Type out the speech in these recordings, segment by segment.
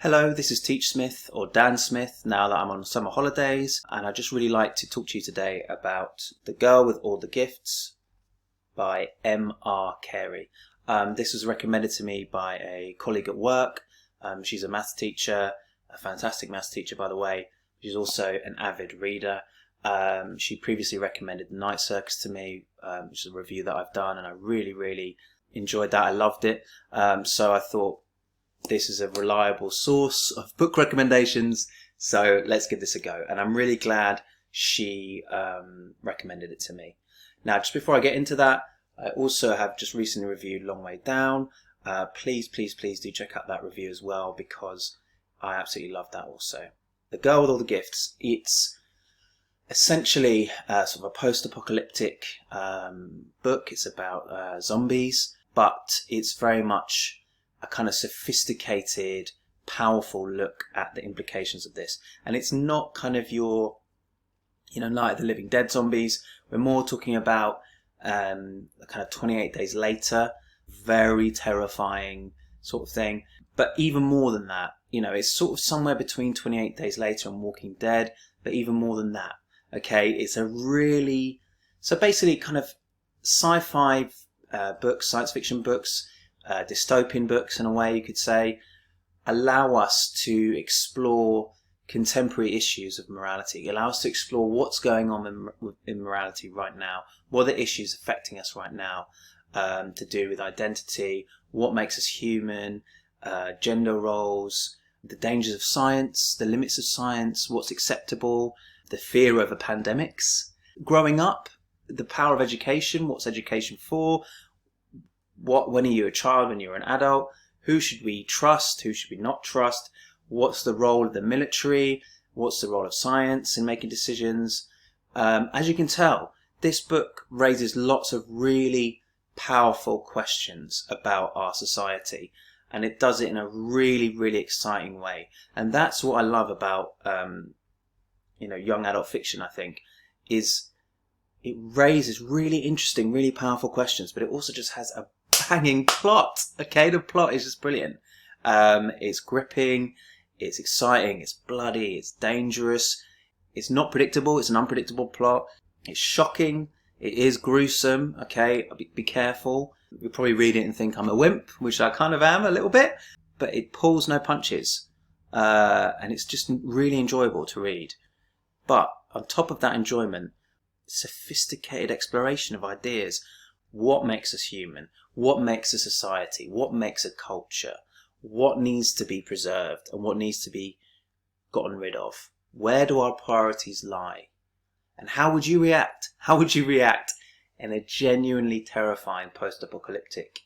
Hello, this is teachsmith or Dan Smith now that I'm on summer holidays, and I'd just really like to talk to you today about The Girl with All the Gifts by M.R. Carey. This was recommended to me by a colleague at work. She's a maths teacher, a fantastic maths teacher by the way. She's also an avid reader. She previously recommended The Night Circus to me, which is a review that I've done, and I really enjoyed that. I loved it. So I thought, this is a reliable source of book recommendations, so let's give this a go. And I'm really glad she recommended it to me. Now, just before I get into that, I also have just recently reviewed Long Way Down. Please do check out that review as well, because I absolutely love that also. The Girl with All the Gifts, it's essentially sort of a post-apocalyptic book. It's about zombies, but it's very much a kind of sophisticated, powerful look at the implications of this. And it's not kind of your, Night of the Living Dead zombies. We're more talking about kind of 28 Days Later, very terrifying sort of thing. But even more than that, it's sort of somewhere between 28 Days Later and Walking Dead, but even more than that. Okay, it's a really, so basically kind of sci-fi books, science fiction books, dystopian books in a way you could say, allow us to explore contemporary issues of morality, allow us to explore what's going on in morality right now, what are the issues affecting us right now, to do with identity, what makes us human, gender roles, the dangers of science, the limits of science, what's acceptable, the fear over pandemics, growing up, the power of education, what's education for, when are you a child, when you're an adult, who should we trust, who should we not trust, what's the role of the military, what's the role of science in making decisions. As you can tell, this book raises lots of really powerful questions about our society, and it does it in a really exciting way. And that's what I love about young adult fiction, I think, is it raises really interesting, really powerful questions, but it also just has a banging plot. Okay, the plot is just brilliant. It's gripping, it's exciting, it's bloody, it's dangerous, it's not predictable, it's an unpredictable plot, it's shocking, it is gruesome. Okay, be careful. You'll probably read it and think I'm a wimp, which I kind of am a little bit, but it pulls no punches, and it's just really enjoyable to read. But on top of that enjoyment, sophisticated exploration of ideas. What makes us human? What makes a society? What makes a culture? What needs to be preserved and what needs to be gotten rid of? Where do our priorities lie? And how would you react? How would you react in a genuinely terrifying post-apocalyptic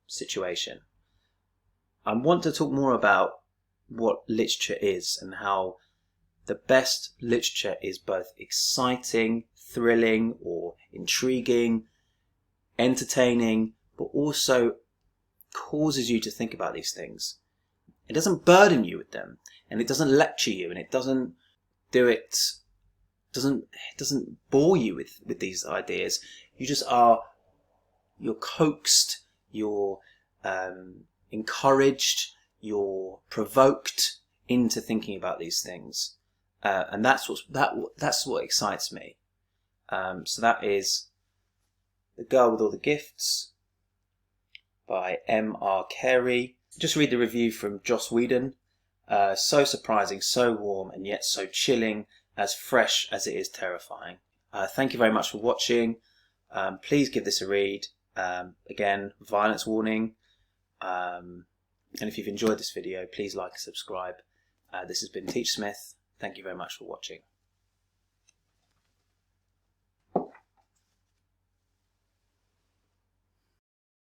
situation? I want to talk more about what literature is and how the best literature is both exciting, thrilling, or intriguing, entertaining, but also causes you to think about these things. It doesn't burden you with them, and it doesn't lecture you, and it doesn't bore you with these ideas. You're coaxed, you're encouraged, you're provoked into thinking about these things. And that's what excites me. So that is The Girl with All the Gifts by M.R. Carey. Just read the review from Joss Whedon. So surprising, so warm, and yet so chilling, as fresh as it is terrifying. Thank you very much for watching. Please give this a read. Again, violence warning. And if you've enjoyed this video, please like and subscribe. This has been Teach Smith. Thank you very much for watching.